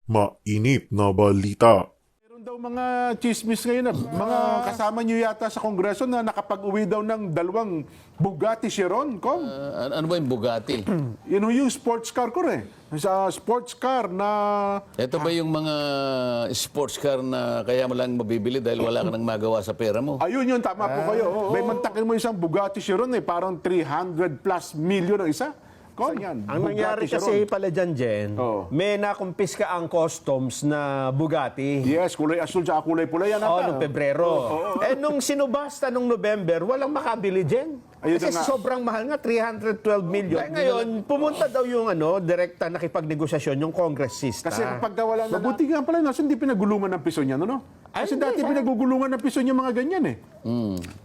Mainit na balita. Meron daw mga chismis ngayon na mga kasama nyo yata sa Kongreso na nakapag-uwi daw ng dalawang Bugatti Chiron, Kong. Ano ba yung Bugatti? Yun yung sports car ko eh. Sa sports car na... Ito ba yung mga sports car na kaya mo lang mabibili dahil wala ka nang magawa sa pera mo? Ayun yun, tama po kayo. May mantakin mo isang Bugatti Chiron eh. Parang 300 plus million ang isa. Kong, yan. Ang nangyari Bugatti kasi Chiron. pala dyan, Jen, Oo. may nakumpiska ang customs na Bugatti. Yes, kulay asul at kulay pula yan. Oo, ata. noong Pebrero. Eh, nung sinubasta nung November, walang makabili, Jen. Ayun Kasi na nga. sobrang mahal nga, 312 million. Eh, ngayon, pumunta daw yung direkta nakipagnegosasyon, yung congressista. Kasi kapag wala na... Mabuti nga pala, nasa hindi pinagulungan ng piso niya, no? Ay, Kasi hindi, dati pinagugulungan ng piso niya mga ganyan eh.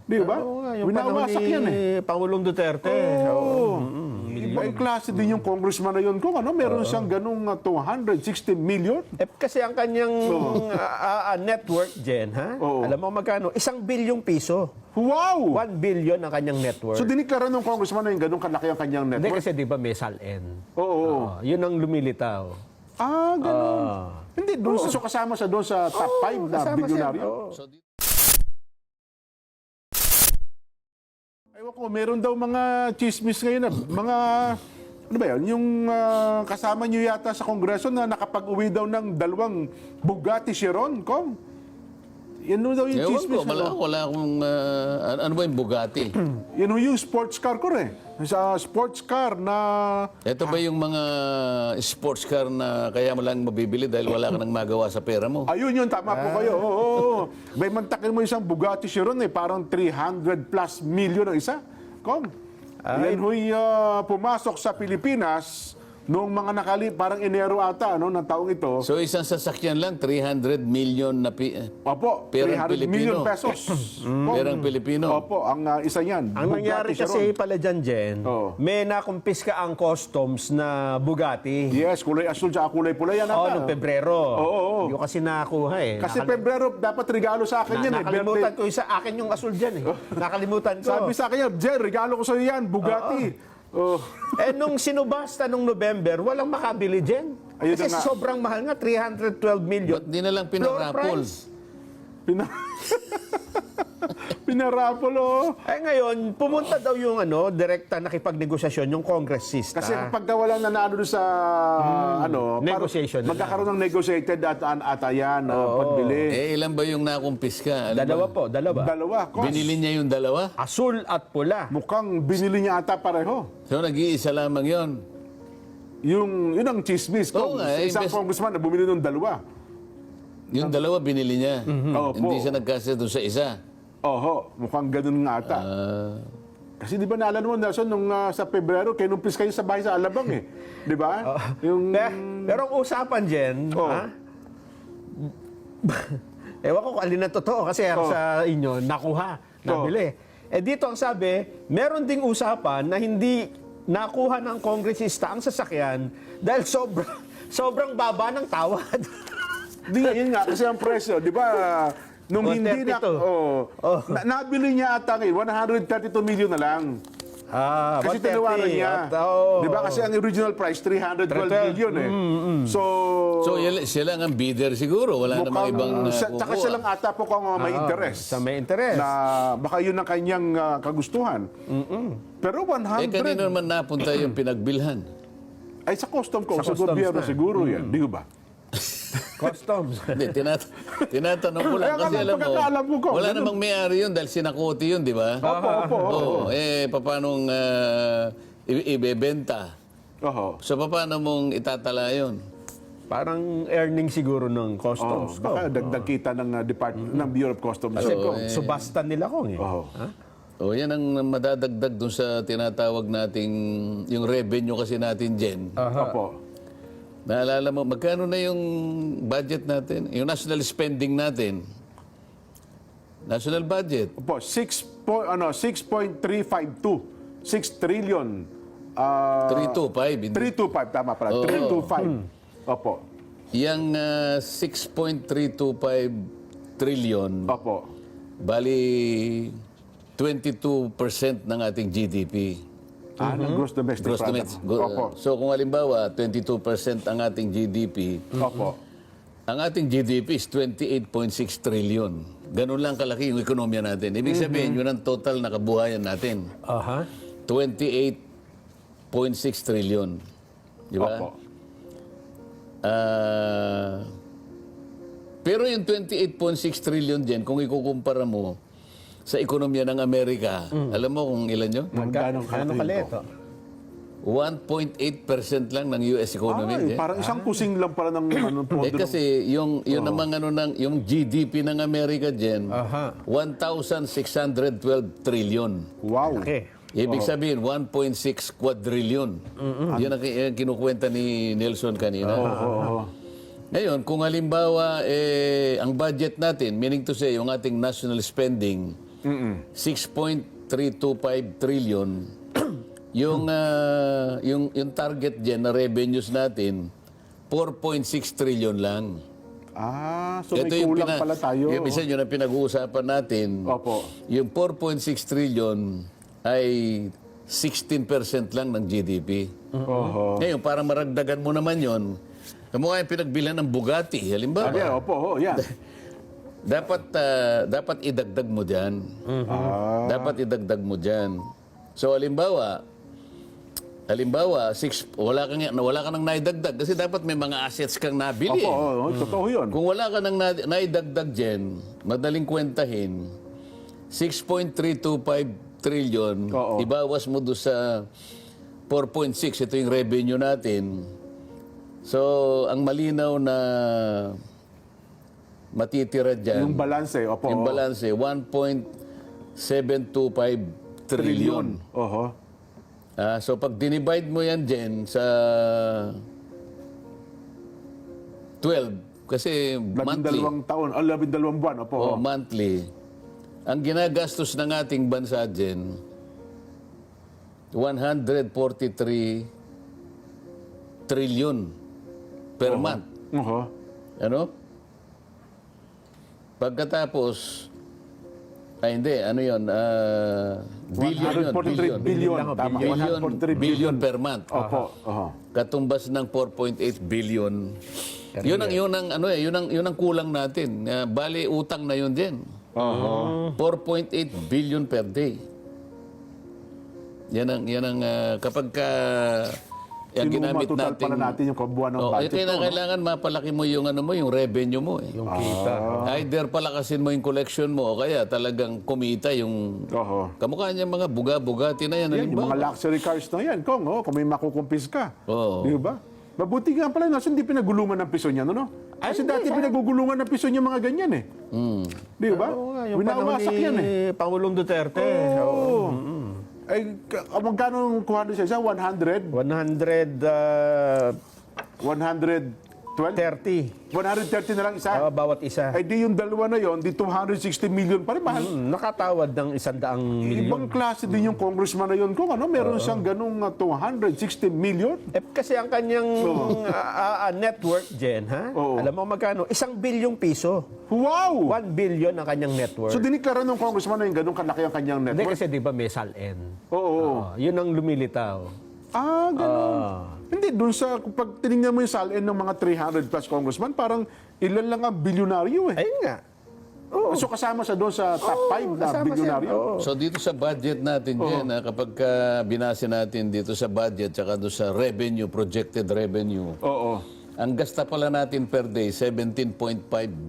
Di ba? Oo nga, yung panahon Winawasak yan eh. ni Pangulong Duterte. Oo. Iba yung klase din yung congressman na yun kung ano, meron siyang ganung 260 million. Eh, kasi ang kanyang net worth, Jen, ha? Oo. Alam mo magkano? 1 bilyong piso. Wow! 1 billion ang kanyang net worth. So diniklara ng congressman na yung ganung kalaki ang kanyang net Hindi worth? kasi di ba may SALN? Oo. Yun ang lumilitaw. Ah, ganun. Hindi, doon so kasama siya doon sa top 5 na Kasama siya. bilyonaryo. Oo. So, Ewan ko, meron daw mga chismis ngayon na mga... Ano ba yan? Yung kasama nyo yata sa Kongreso na nakapag-uwi daw ng dalawang Bugatti Chiron, Kong. Yan daw yung ewan chismis. ko, wala akong... ano ba yung Bugatti? Yan yung sports car ko eh. Sa sports car na... Ito ba yung mga sports car na kaya mo lang mabibili dahil wala ka nang magawa sa pera mo? Ayun yun, tama po kayo. Oo. May mantakin mo isang Bugatti Chiron eh. Parang 300 plus million ang isa. Kong. Yan huy pumasok sa Pilipinas noong mga parang Enero ata, no, ng taong ito. So isang sasakyan lang, 300 million na Opo, Perang 300 million Pilipino. pesos. Kong. perang Pilipino. Opo, ang isa yan. Ang nangyari Bugatti kasi Chiron. pala dyan, Jen, Oo. may nakumpiska ang customs na Bugatti. Yes, kulay asul at kulay pula yan. Oo, ata. noong Pebrero. Oo. Hindi ko kasi nakakuha eh. Kasi Pebrero, dapat regalo sa akin yan eh. Nakalimutan Birthday. ko yung sa akin yung asul dyan eh. Nakalimutan ko. Sabi sa akin yan, Jer, regalo ko sa iyo yan, Bugatti. Oh. Eh, nung sinubasta nung November, walang makabili, Jen. Ayun Kasi na nga. sobrang mahal nga, 312 million. Ba't di na lang Floor pinarapol? price. Pinarapol, oh. Eh ngayon, pumunta daw yung direkta nakipagnegosasyon, yung congressista. Kasi kapag walang nanalo doon sa Negotiation na magkakaroon ng negotiated at ata yan, pagbili. Eh, ilan ba yung nakumpiska? Alam Dalawa ba? po, dalawa. Dalawa, cost. Binili niya yung dalawa? Asul at pula. Mukhang binili niya ata pareho. So nag-iisa lamang yon. Yun ang chismis ko. Oo nga, eh, Isang best- congressman na bumili ng dalawa. Yung dalawa binili niya. Opo. Hindi siya nagkasya doon sa isa. Oho, mukhang ganun nga ata. Kasi di ba naalala mo, Nelson, nung sa Pebrero, kinumpis kayo sa bahay sa Alabang eh. Di ba? Yung... Pero ang usapan, Jen, Oo. ha? Ewan ko kung alin na totoo kasi ang sa inyo, nakuha, nabili. Eh dito ang sabi, meron ding usapan na hindi nakuha ng kongresista ang sasakyan dahil sobrang baba ng tawad. Di, yun nga, kasi ang presyo, di ba, nung Oh, hindi na, 32. nabili niya ata ngayon, 132 million na lang. Kasi 130 tinawaran niya. at, oo. Di ba, kasi ang original price, 312 million eh. So, So siya lang ang bidder siguro. Wala namang ibang tsaka siya lang ata po kung may interest. Sa may interest. Na baka yun ang kanyang kagustuhan. Pero 100, kanino naman napunta yung pinagbilhan? ay sa custom ko, sa customs gobyerno na. siguro yan. Di ba? Customs. Hindi, tinatanong ko lang Kaya kasi nga, alam mo, pagkakaalam ko, wala ganun. namang may-ari yun dahil sinakote yun, di ba? Opo. Oo. Papanong ibebenta? Oho. So, paano mong itatala yun? Parang earning siguro ng customs ko. Baka dagdag kita ng department ng Bureau of Customs. Kasi Oo. kung subasta nila kong eh. Oho. O, yan ang madadagdag dun sa tinatawag nating, yung revenue kasi natin, Jen. Opo. Naalala mo, magkano na yung budget natin? Yung national spending natin. National budget. Opo, 6.352. 6 trillion. 325. 325, tama pala. 325. Opo. Yang 6.325 trillion, Opo. bali 22% ng ating GDP. Ng gross domestic Gross product. domestic. Opo. So kung halimbawa 22% ang ating GDP, Opo. ang ating GDP is 28.6 trillion. Ganun lang kalaki yung ekonomiya natin. Ibig sabihin, yun ang total na kabuhayan natin. Aha. 28.6 trillion. Di ba? Opo. Pero yung 28.6 trillion din, kung ikukumpara mo sa ekonomiya ng Amerika, alam mo kung ilan yun? Magkano Ano kaliit? 1.8% lang ng US economy. Ay, parang isang kusing lang pala ng pondo. Kasi yung namang yung GDP ng Amerika dyan, Aha. 1,612 trillion. Wow. Okay. Ibig sabihin, 1.6 quadrillion. Yan ang kinukwenta ni Nelson kanina. Ngayon, kung halimbawa, ang budget natin, meaning to say, yung ating national spending, 6.325 trillion, yung target dyan na revenues natin, 4.6 trillion lang. So may kulang pala tayo. Yung isa yun ang pinag-uusapan natin. Opo. Yung 4.6 trillion ay 16% lang ng GDP. Ngayon, para maragdagan mo naman yon, kamukha yung pinagbilan ng Bugatti. Halimbawa, Opo, yan. dapat idagdag mo dyan. Dapat idagdag mo dyan. So, halimbawa, wala ka nang naidagdag kasi dapat may mga assets kang nabili. Opo, totoo yun. Kung wala ka nang naidagdag dyan, madaling kwentahin, 6.325 trillion, ibawas mo doon sa 4.6, ito yung revenue natin. So, ang malinaw na matitira dyan, Yung balanse, opo. yung balanse, 1.725 trillion. So, pag dinivide mo yan dyan sa 12, kasi monthly. 12 taon, 12 buwan, opo. Monthly. Ang ginagastos ng ating bansa dyan, 143 trillion per month. Ano? Pagkatapos, hindi, ano yun? Billion yun. 143 billion. Tama, 143 Billion per month. Opo. Katumbas ng 4.8 billion. Yun ang kulang natin. Bali, utang na yun din. 4.8 billion per day. Yan ang kapag yung ginamit Matutal natin. pala natin yung kabuuan ng budget. Ito na kailangan mapalaki mo yung yung revenue mo. Yung kita. Either palakasin mo yung collection mo o kaya talagang kumita yung kamukha niya mga Bugatti na yan. Yan, yung halimbawa. mga luxury cars na yan, kung may makukumpis ka. Oo. Di ba? Mabuti nga pala, hindi pinagulungan ng piso niya, no? Kasi dati pinagugulungan ng piso niya mga ganyan, eh. Di ba? Oo nga, yung panahon Winawasak yan, eh. ni Pangulong Duterte. Oo. Ay, magkano kuha doon siya? 100? 30. 130 na lang isa? Bawat isa. Ay, di yung dalawa na yon, di 260 million pa rin. Mahal. Nakatawad ng 100 milyon. Ibang klase din yung congressman na yun. Kung ano, meron siyang ganung 260 million. Kasi ang kanyang net worth, Jen, ha? Alam mo magkano? 1 bilyong piso. Wow! 1 billion ang kanyang net worth. So, diniklara ng congressman na yung ganung kalaki ang kanyang net Hindi worth? kasi di ba may SALN? Oo. Yun ang lumilitaw. Ganun. Hindi, dun sa, pag tinignan mo yung salin ng mga 300 plus congressman, parang ilan lang ang bilyonaryo, eh. Ayun nga. So, kasama siya doon sa top 5 na kasama bilyonaryo. siya. So dito sa budget natin yan, kapag binase natin dito sa budget tsaka doon sa revenue, projected revenue, ang gasta pala natin per day, 17.5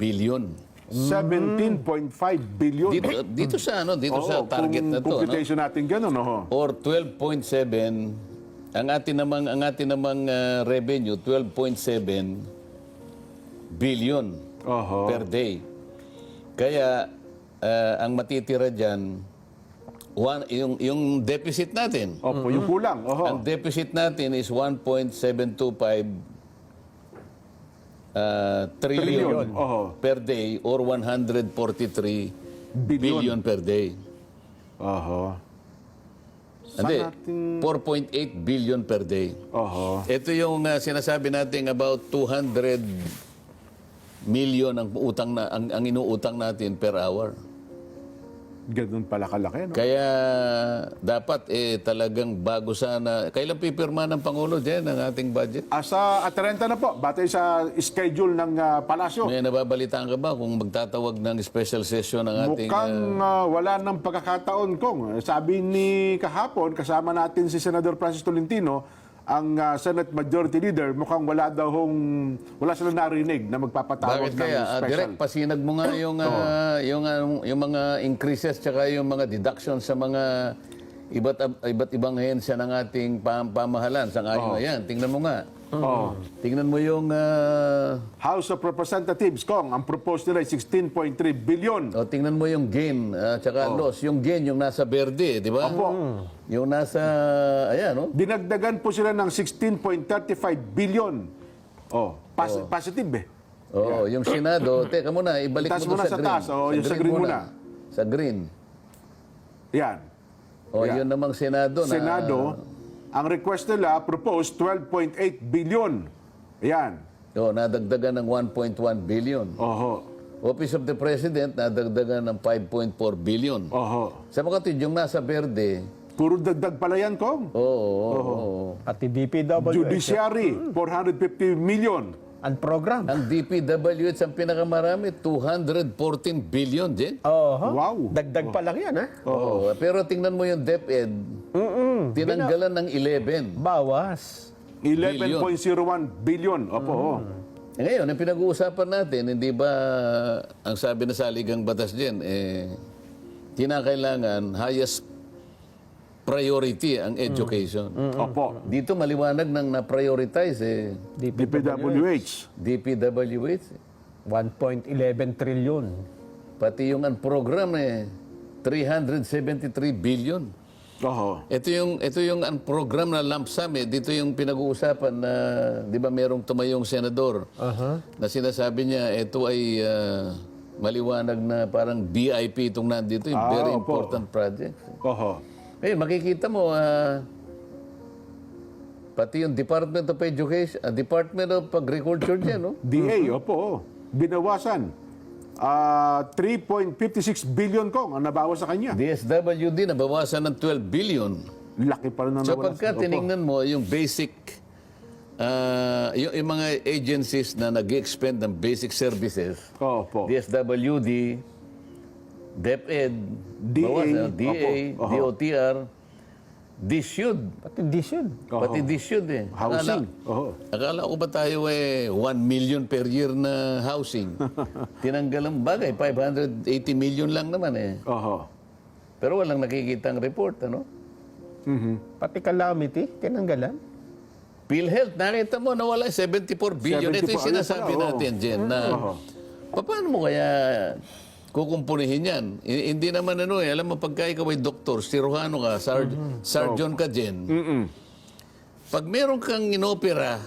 billion. 17.5 billion. Dito sa sa target na to, no? Computation natin gano'n, Or 12.7, ang atin namang revenue 12.7 billion per day. Kaya ang matitira diyan yung deficit natin. Yung kulang. Ang deficit natin is 1.725 trillion per day or 143 billion per day. Hindi, 4.8 billion per day. Ito yung sinasabi natin about 200 million ang utang ang inuutang natin per hour. Ganun pala kalaki, no? Kaya dapat talagang bago sana. Kailan pipirma ng Pangulo dyan ang ating budget? Sa 30 na po, batay sa schedule ng palasyo. May nababalitaan ka ba kung magtatawag ng special session ng ating... Mukhang wala ng pagkakataon, Kong. Sabi ni kahapon, kasama natin si Senador Francis Tolentino, ang Senate Majority Leader, mukhang wala silang narinig na magpapatawag Bakit ng kaya? special. Direct, pasinag mo nga yung mga increases tsaka yung mga deductions sa mga iba't ibang hensya ng ating pamahalan. Sang-ayon na yan. Tingnan mo nga. Tingnan mo yung... House of Representatives, Kong, ang proposed nila ay 16.3 billion. tingnan mo yung gain tsaka loss. Yung gain, yung nasa verde, di ba? Opo. Yung nasa... Ayan, no? Dinagdagan po sila ng 16.35 billion. Positive eh. Oo, yung Senado, teka muna, ibalik Taas mo muna to sa green. taas, yung sa green muna. Sa green. Yan. Yan. Yun namang Senado na... Senado, ang request nila, proposed 12.8 billion. Yan. nadagdagan ng 1.1 billion. Oho. Office of the President, nadagdagan ng 5.4 billion. Oho. Sa mga yung nasa verde, Puro dagdag pala yan, Kong. oo. Pati DPWH. Judiciary, 450 million. Ang program. Ang DPWH ang pinakamarami, 214 billion din. Wow. Dagdag pa lang yan, ha? Oo. Pero tingnan mo yung DepEd, tinanggalan ng 11. Bawas. 11.01 billion. Opo. Ngayon, ang pinag-uusapan natin, hindi ba ang sabi na saligang batas din, kinakailangan highest priority ang education. Opo. Dito maliwanag nang na-prioritize DPWH. DPWH. 1.11 trillion. Pati yung program 373 billion. Oho. Ito yung program na lump sum dito yung pinag-uusapan na 'di ba merong tumayong senador na sinasabi niya ito ay maliwanag na parang BIP itong nandito, yung very opo. important project. Oho. Makikita mo pati yung Department of Education, Department of Agriculture diyan, no? DA, opo. Binawasan. 3.56 billion, Kong, ang nabawas sa kanya. DSWD nabawasan ng 12 billion. Laki pa rin ang So nabawas. pagka tiningnan mo yung basic, yung mga agencies na nag-expend ng basic services, Opo. DSWD, DepEd, DA, DA, opo. DOTR, DSUD, Pati DSUD. pati DSUD Housing. Oho. Akala ko ba tayo 1 million per year na housing? Tinanggal ang bagay, 580 million lang naman Oho. Pero walang nakikitang report, ano? Pati calamity, tinanggalan. PhilHealth, nakita mo, nawala 74 billion. Ito yung 74, sinasabi ayun pala, natin, Jen, na paano mo kaya kukumpunihin yan? Hindi naman alam mo, pagka ikaw ay doktor, sirujano ka, surgeon ka, Jen, pag meron kang inopera,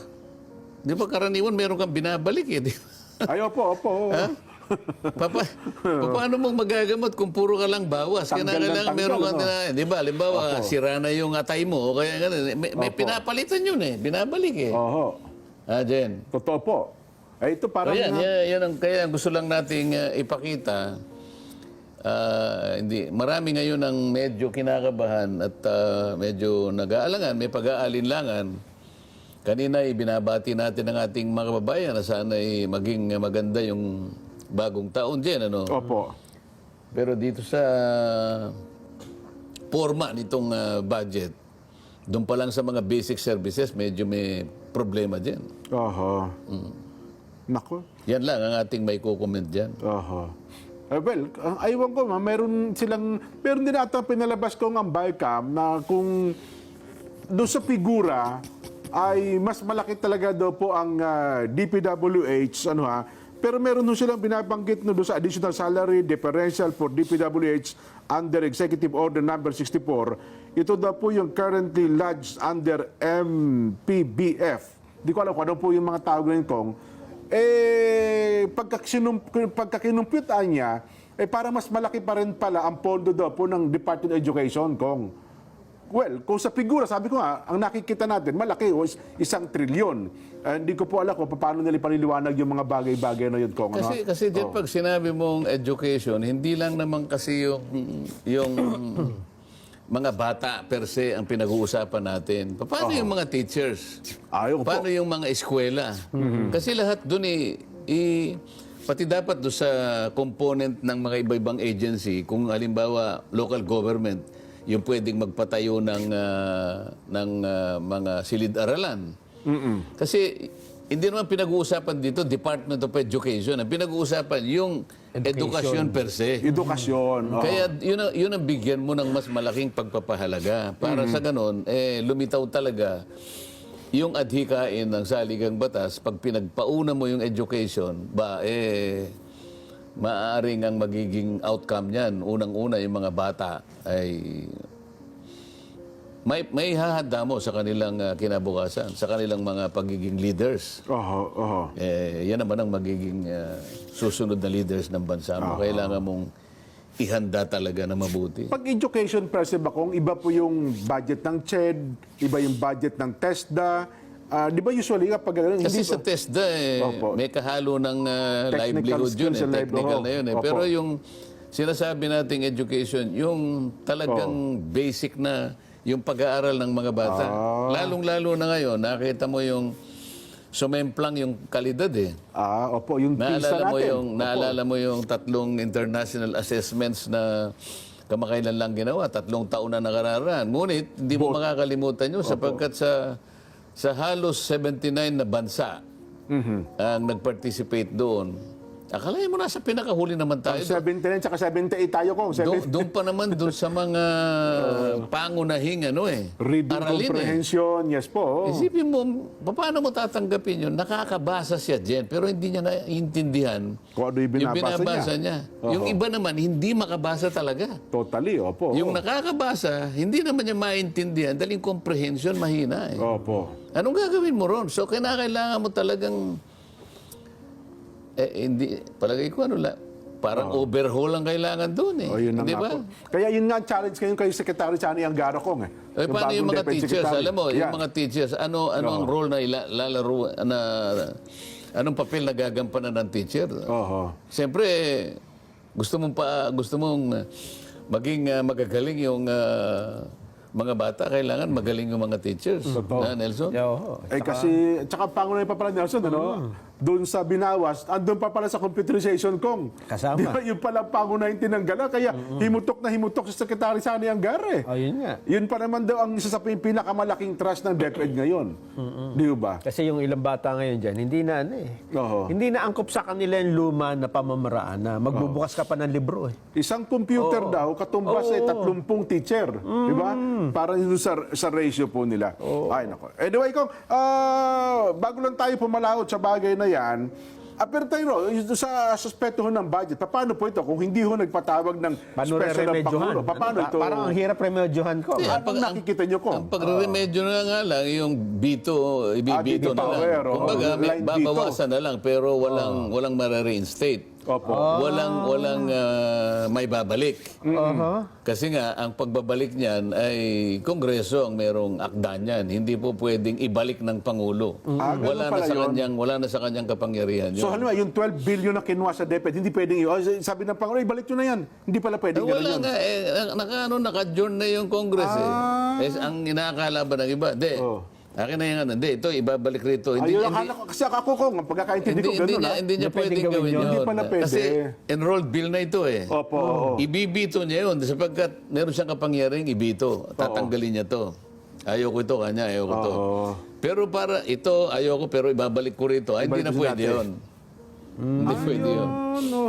di ba karaniwan meron kang binabalik di ba? Ay, opo. Paano mo magagamot kung puro ka lang bawas? Tanggal ng Kailangan meron tanggal, ka, di ba? Halimbawa, sira na yung atay mo, o kaya ganun. May pinapalitan yun binabalik Oho. Jen. Totoo po. Ito parang... Yan ang kaya gusto lang nating ipakita. Marami ngayon ang medyo kinakabahan at medyo nag-aalangan, may pag-aalinlangan. Kanina binabati natin ang ating mga kababayan na sana maging maganda yung bagong taon din, ano? Opo. Pero dito sa forma nitong budget, doon pa lang sa mga basic services, medyo may problema din. Oho. Nako. Yan lang ang ating may kukomment dyan. Oho. Well, aywan ko, meron din ata pinalabas ko ng BICAM na kung doon sa figura ay mas malaki talaga daw po ang DPWH, pero meron doon silang binabanggit doon sa additional salary differential for DPWH under Executive Order Number 64. Ito daw po yung currently lodged under MPBF. Di ko alam kung ano po yung mga tawag ngayon, Kong. Pagka kinumputan niya, para mas malaki pa rin pala ang pondo daw po ng Department of Education, Kong. Well, kung sa figura, sabi ko nga, ang nakikita natin, malaki, 1 trilyon. Hindi ko po alam kung paano nila paniliwanag yung mga bagay-bagay na yun, Kong. Kasi dyan pag sinabi mong education, hindi lang naman kasi yung mga bata per se ang pinag-uusapan natin. Paano yung mga teachers? Ayun po. Paano yung mga eskwela? Kasi lahat doon pati dapat doon sa component ng mga iba-ibang agency, kung halimbawa local government, yung pwedeng magpatayo ng mga silid-aralan. Kasi hindi naman pinag-uusapan dito Department of Education. Ang pinag-uusapan yung edukasyon per se. Edukasyon. Kaya yun ang bigyan mo ng mas malaking pagpapahalaga. Para sa ganon, lumitaw talaga yung adhikain ng saligang batas. Pag pinagpauna mo yung education, maaaring ang magiging outcome niyan, unang-una yung mga bata ay may hahanda mo sa kanilang kinabukasan, sa kanilang mga pagiging leaders. Yan naman ang magiging susunod na leaders ng bansa mo. Kailangan mong ihanda talaga na mabuti. Pag education per se ba, Kong, iba po yung budget ng CHED, iba yung budget ng TESDA. Di ba usually kapag Kasi sa TESDA, may kahalo ng livelihood yun, technical na yun. Pero yung sinasabi nating education, yung talagang basic na yung pag-aaral ng mga bata. Lalong-lalo na ngayon, nakita mo yung sumemplang yung kalidad Opo, yung PISA natin. Naalala mo yung 3 international assessments na kamakailan lang ginawa, 3 taon na nakararaan. Ngunit, hindi mo makakalimutan yun sapagkat sa halos 79 na bansa ang nag-participate doon. Akalain mo nasa pinakahuli naman tayo. 79 tsaka 78 tayo, Kong. Doon pa naman doon sa mga pangunahing Reading aralin comprehension, yes po. Isipin mo, paano mo tatanggapin yun? Nakakabasa siya dyan, pero hindi niya naiintindihan Kung ano yung binabasa niya. Yung iba naman, hindi makabasa talaga. Totally, opo. Yung nakakabasa, hindi naman niya maintindihan dahil yung comprehension mahina. Opo. Anong gagawin mo ron? So, kailangan mo talagang hindi, palagay ko parang overhaul ang kailangan doon Yun na Di nga ba? po. Kaya yun nga ang challenge ngayon kay Secretary Chani Angara, Kong. Paano yung mga bagong teachers? Secretary. Alam mo, yung mga teachers, ano ang role na ilalaro, anong papel na gagampanan ng teacher? Siyempre, gusto mong maging magagaling yung mga bata, kailangan magaling yung mga teachers. Nelson? Kasi, tsaka pangunahin pa pala, Nelson, doon sa Binawas, andun pa pala sa computerization, Kong. Kasama. Di ba, yung pala pangunahin tinanggala, kaya himutok na himutok sa Secretary Sani Angara. Yun nga. Yun pa naman daw ang isa sa pinakamalaking trust ng DepEd ngayon. Di ba? Kasi yung ilang bata ngayon dyan, hindi na hindi na angkop sa kanila yung luma na pamamaraan na magbubukas ka pa ng libro Isang computer daw, katumbas ay 30 teacher. Di ba? Parang yun sa ratio po nila. Ay, nako. Anyway, Kong, bago lang tayo pumalaot sa bagay na yan, pero tayo, sa aspeto ng budget, paano po ito kung hindi ho nagpatawag ng special ng Pangulo? Paano ito? Parang ang hirap remedyohan ko. Anong nakikita nyo, Kong? Ang pagre-remedyo na nga lang, yung bito, ibibito na lang. power, Kumbaga, line babawasan na lang, pero walang marireinstate. Opo. Walang may babalik. Kasi nga, ang pagbabalik niyan ay Kongreso ang merong akda niyan. Hindi po pwedeng ibalik ng Pangulo. Ganun pala yun. Wala na sa kanyang kapangyarihan. So, halimbawa, yung 12 billion na kinuha sa DepEd, hindi pwedeng sabi ng Pangulo, ibalik nyo na yan. Hindi pala pwedeng Wala gano'n yun. nga, naka-adjourn na yung Congress ang inakala ba ng iba? Hindi. Akin na yung ito, ibabalik rito. Ayun, kasi ako, Kong, ang pagkakaintindi ko gano'n. Hindi niya pwedeng gawin yun. Hindi pala pwede. Kasi enrolled bill na ito Opo. Ibibito niya yun sapagkat meron siyang kapangyarihan ibito. Tatanggalin niya to. Ayoko ito, kanya, ayoko to. Pero para ito, ayoko, pero ibabalik ko rito. Ay, hindi na pwede yun. Hindi pwede yun.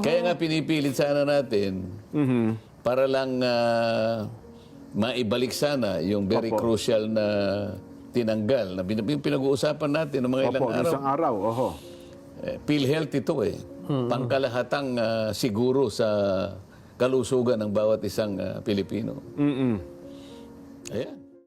Kaya nga pinipilit sana natin para lang maibalik sana yung very crucial na tinanggal na pinag-uusapan natin ng mga ilang araw. Isang araw. PhilHealth ito pangkalahatang siguro sa kalusugan ng bawat isang Pilipino. Ayan.